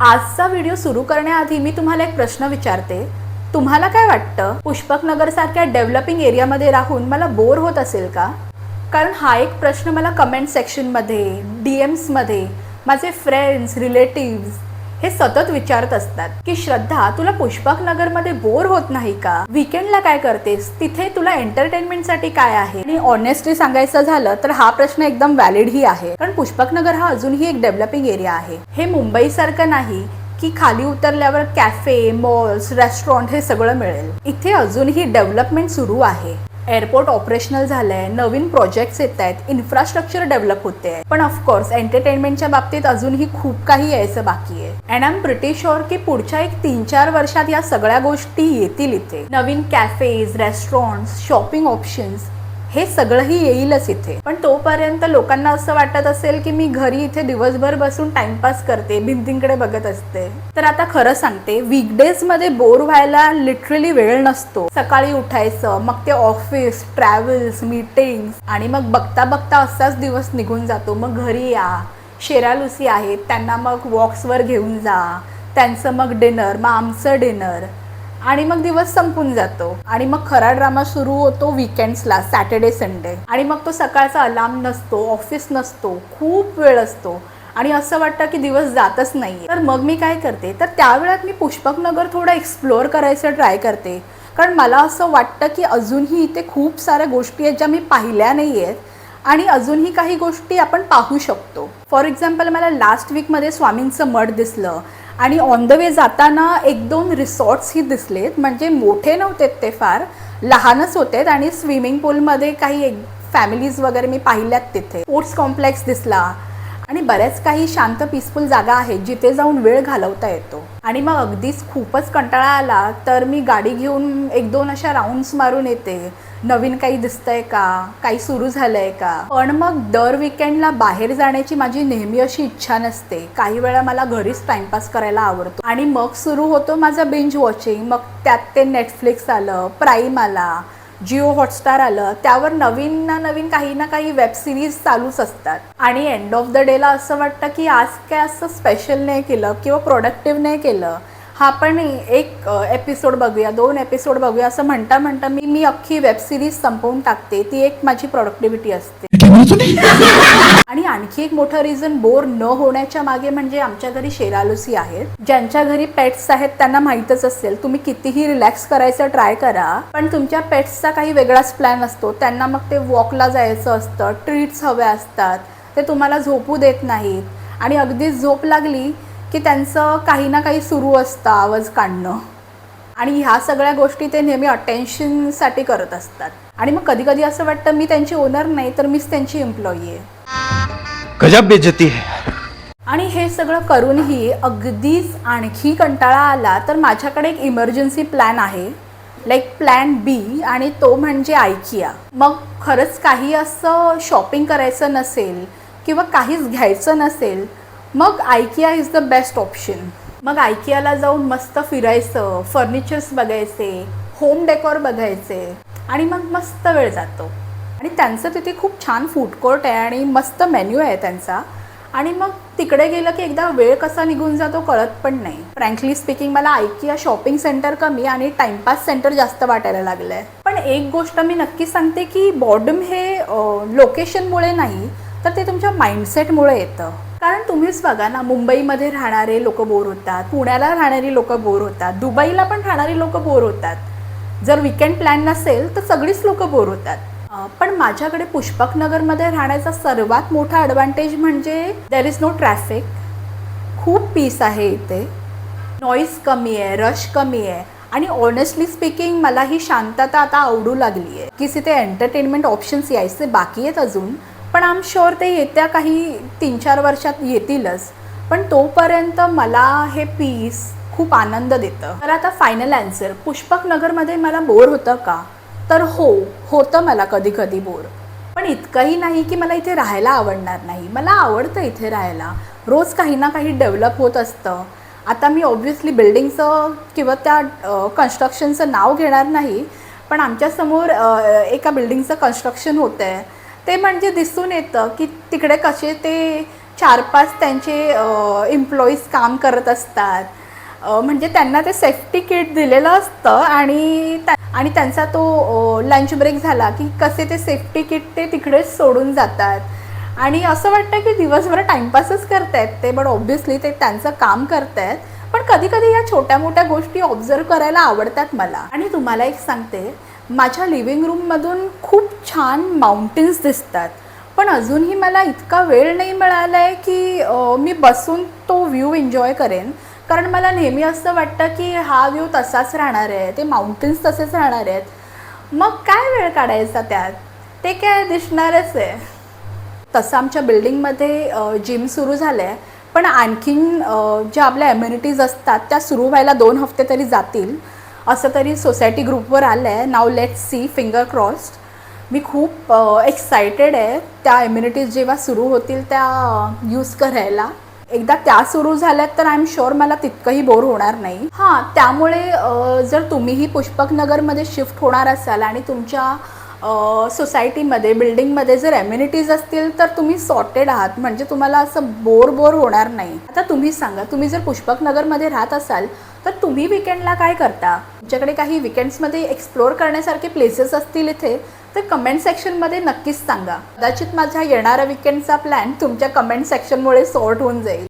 आजचा व्हिडिओ सुरू करण्याआधी मी तुम्हाला एक प्रश्न विचारते. तुम्हाला काय वाटतं, पुष्पक नगर सारख्या डेव्हलपिंग एरियामध्ये राहून मला बोर होत असेल का? कारण हा एक प्रश्न मला कमेंट सेक्शनमध्ये, DMsमध्ये माझे फ्रेंड्स, रिलेटिव्स हे सतत विचारत असतात की श्रद्धा, तुला पुष्पक नगरमध्ये बोर होत नाही का? वीकेंडला काय करतेस? तिथे तुला एंटरटेनमेंटसाठी काय आहे? आणि ऑनेस्टली सांगायचं झालं तर हा प्रश्न एकदम व्हॅलिड ही आहे. कारण पुष्पक नगर हा अजूनही एक डेव्हलपिंग एरिया आहे. हे मुंबईसारखं नाही की खाली उतरल्यावर कॅफे, मॉल्स, रेस्टॉरंट हे सगळं मिळेल. इथे अजूनही डेव्हलपमेंट सुरू आहे. एअरपोर्ट ऑपरेशनल झालंय, नवीन प्रोजेक्ट्स येत आहेत, इन्फ्रास्ट्रक्चर डेव्हलप होते आहे. पण ऑफकोर्स एंटरटेनमेंटच्या बाबतीत अजूनही खूप काही यायचं बाकी आहे. And I am pretty sure की पुढच्या 1-3-4 वर्षात या सगळ्या गोष्टी येतील इथे. नवीन कॅफेज, रेस्टॉरंट्स, शॉपिंग ऑप्शन्स हे सगळंही येईलच इथे. पण तोपर्यंत लोकांना असं वाटत असेल की मी घरी इथे दिवसभर बसून टाइमपास करते, भिंतींकडे बघत असते. तर आता खरं सांगते, वीकडेज मध्ये बोर व्हायला लिटरली वेळ नसतो. सकाळी उठायचं, मग ते ऑफिस, ट्रॅव्हल्स, मीटिंग्स आणि मग बघता बघता असाच दिवस निघून जातो. मग घरी या, शेरालुसी आहेत त्यांना मग वॉक्सवर घेऊन जा, त्यांचं मग डिनर, मग आमचं डिनर आणि मग दिवस संपून जातो. आणि मग खरा ड्रामा सुरू होतो वीकेंड्सला, सॅटर्डे संडे. आणि मग तो सकाळचा अलार्म नसतो, ऑफिस नसतो, खूप वेळ असतो आणि असं वाटतं की दिवस जातच नाही. तर मग मी काय करते, तर त्यावेळात मी पुष्पक नगर थोडं एक्सप्लोअर करायचं ट्राय करते. कारण मला असं वाटतं की अजूनही इथे खूप साऱ्या गोष्टी आहेत ज्या मी पाहिल्या नाही आहेत आणि अजूनही काही गोष्टी आपण पाहू शकतो. फॉर एक्झाम्पल, मला लास्ट वीकमध्ये स्वामींचं मठ दिसलं आणि ऑन द वे जाताना 1-2 रिसॉर्ट्सही दिसलेत. म्हणजे मोठे नव्हते ते, फार लहानच होते आणि स्विमिंग पूलमध्ये काही फॅमिलीज वगैरे मी पाहिल्यात तिथे. स्पोर्ट्स कॉम्प्लेक्स दिसला आणि बऱ्याच काही शांत पीसफुल जागा आहेत जिथे जाऊन वेळ घालवता येतो. आणि मग अगदीच खूपच कंटाळा आला तर मी गाडी घेऊन 1-2 अशा राऊंड्स मारून येते. नवीन काही दिसतंय का, काही सुरू झालंय का. पण मग दर वीकेंडला बाहेर जाण्याची माझी नेहमी अशी इच्छा नसते. काही वेळा मला घरीच टाइमपास करायला आवडतो. आणि मग सुरू होतो माझा बिंज वॉचिंग. मग त्यात ते नेटफ्लिक्स आलं, प्राईम आला, जिओ हॉटस्टार आलं, त्यावर नवीन ना नवीन काही ना काही वेब सिरीज चालूच असतात. आणि एंड ऑफ द डेला असं वाटतं की आज काय असं स्पेशल नाही केलं किंवा प्रोडक्टिव्ह नाही केलं. हा पण एक एपिसोड बघूया, 2 एपिसोड बघूया असं म्हणता म्हणता मी अख्खी वेब सिरीज संपवून टाकते. ती एक माझी प्रोडक्टिव्हिटी असते. आणि आणखी एक मोठं रिझन बोर न होण्याच्या मागे म्हणजे आमच्या घरी शेरालुसी आहेत. ज्यांच्या घरी पेट्स आहेत त्यांना माहीतच असेल, तुम्ही कितीही रिलॅक्स करायचं ट्राय करा पण तुमच्या पेट्सचा काही वेगळाच प्लॅन असतो. त्यांना मग ते वॉकला जायचं असतं, ट्रीट्स हव्या असतात, ते तुम्हाला झोपू देत नाहीत आणि अगदीच झोप लागली की त्यांचं काही ना काही सुरू असतं, आवाज काढणं. आणि ह्या सगळ्या गोष्टी ते नेहमी अटेन्शनसाठी करत असतात. आणि मग कधी कधी असं वाटतं मी त्यांची ओनर नाही तर मीच त्यांची एम्प्लॉई आहे. गजब बेइज्जती है. आणि हे सगळं करूनही अगदीच आणखी कंटाळा आला तर माझ्याकडे एक इमर्जन्सी प्लॅन आहे, लाईक प्लॅन बी, आणि तो म्हणजे आयकिया. मग खरंच काही असं शॉपिंग करायचं नसेल किंवा काहीच घ्यायचं नसेल, मग IKEA is the best option. मग आयकियाला जाऊन मस्त फिरायचं, फर्निचर्स बघायचे, होम डेकोर बघायचे आणि मग मस्त वेळ जातो. आणि त्यांचं तिथे खूप छान फूड कोर्ट आहे आणि मस्त मेन्यू आहे त्यांचा. आणि मग तिकडे गेलं की एकदा वेळ कसा निघून जातो कळत पण नाही. फ्रँकली स्पीकिंग, मला आयकिया शॉपिंग सेंटर कमी आणि टाइमपास सेंटर जास्त वाटायला लागलं आहे. पण एक गोष्ट मी नक्की सांगते की बॉर्डम हे लोकेशनमुळे नाही तर ते तुमच्या माइंडसेटमुळे येतं. कारण तुम्हीच बघा ना, मुंबईमध्ये राहणारे लोक बोर होतात, पुण्याला राहणारी लोक बोर होतात, दुबईला पण राहणारी लोक बोर होतात. जर वीकेंड प्लॅन नसेल तर सगळीच लोक बोर होतात. पण माझ्याकडे पुष्पक नगरमध्ये राहण्याचा सर्वात मोठा ॲडव्हान्टेज म्हणजे देर इज नो ट्रॅफिक. खूप पीस आहे इथे, नॉईज कमी आहे, रश कमी आहे आणि ऑनेस्टली स्पीकिंग मला ही शांतता आता आवडू लागली आहे. की तिथे एंटरटेनमेंट ऑप्शन्स यायचे बाकी आहेत अजून, पण आय एम शुअर ते येत्या काही 3-4 वर्षात येतीलच. पण तोपर्यंत मला हे पीस खूप आनंद देतं. तर आता फायनल आन्सर, पुष्पक नगरमध्ये मला बोर होतं का? तर होतं मला कधी कधी बोर. पण इतकंही नाही की मला इथे राहायला आवडणार नाही. मला आवडतं इथे राहायला. रोज काही ना काही डेव्हलप होत असतं. आता मी ऑब्व्हियसली बिल्डिंगचं किंवा त्या कन्स्ट्रक्शनचं नाव घेणार नाही, पण आमच्यासमोर एका बिल्डिंगचं कन्स्ट्रक्शन होतं आहे. ते म्हणजे दिसून येतं की तिकडे कसे ते 4-5 त्यांचे एम्प्लॉईज काम करत असतात. म्हणजे त्यांना ते सेफ्टी किट दिलेलं असतं आणि त्यांचा तो लंच ब्रेक झाला की कसे ते सेफ्टी किट ते तिकडेच सोडून जातात. आणि असं वाटतं की दिवसभर टाईमपासच करतायत ते, बट ऑब्व्हियसली ते त्यांचं काम करतायत. पण कधी कधी या छोट्या मोठ्या गोष्टी ऑब्झर्व करायला आवडतात मला. आणि तुम्हाला एक सांगते, माझ्या लिव्हिंग रूममधून खूप छान माउंटेन्स दिसतात. पण अजूनही मला इतका वेळ नाही मिळाला आहे की मी बसून तो व्ह्यू एन्जॉय करेन. कारण मला नेहमी असं वाटतं की हा व्ह्यू तसाच राहणार आहे, ते माउंटेन्स तसेच राहणार आहेत, मग काय वेळ काढायचा त्यात, ते काय दिसणारच आहे. तसं आमच्या बिल्डिंगमध्ये जिम सुरू झालं आहे, पण आणखीन ज्या आपल्या ॲम्युनिटीज असतात त्या सुरू व्हायला 2 हफ्ते तरी जातील असं तरी सोसायटी ग्रुपवर आलं आहे. Now let's see, finger crossed. मी खूप एक्सायटेड आहे त्या ॲम्युनिटीज जेव्हा सुरू होतील त्या यूज करायला. एकदा त्या सुरू झाल्यात तर आय एम शुअर मला तितकंही बोर होणार नाही. हां, त्यामुळे जर तुम्हीही पुष्पकनगरमध्ये शिफ्ट होणार असाल आणि तुमच्या सोसायटीमध्ये बिल्डिंगमध्ये जर ॲम्युनिटीज असतील तर तुम्ही सॉर्टेड आहात, म्हणजे तुम्हाला असं बोर होणार नाही. आता तुम्ही सांगा, तुम्ही जर पुष्पकनगरमध्ये राहत असाल तर तुम्ही विकेंडला काय करता? तुमच्याकडे काही विकेंड्समध्ये एक्सप्लोअर करण्यासारखे प्लेसेस असतील इथे तर कमेंट सेक्शनमध्ये नक्कीच सांगा. कदाचित माझ्या येणाऱ्या विकेंडचा प्लॅन तुमच्या कमेंट सेक्शनमुळे सॉर्ट होऊन जाईल.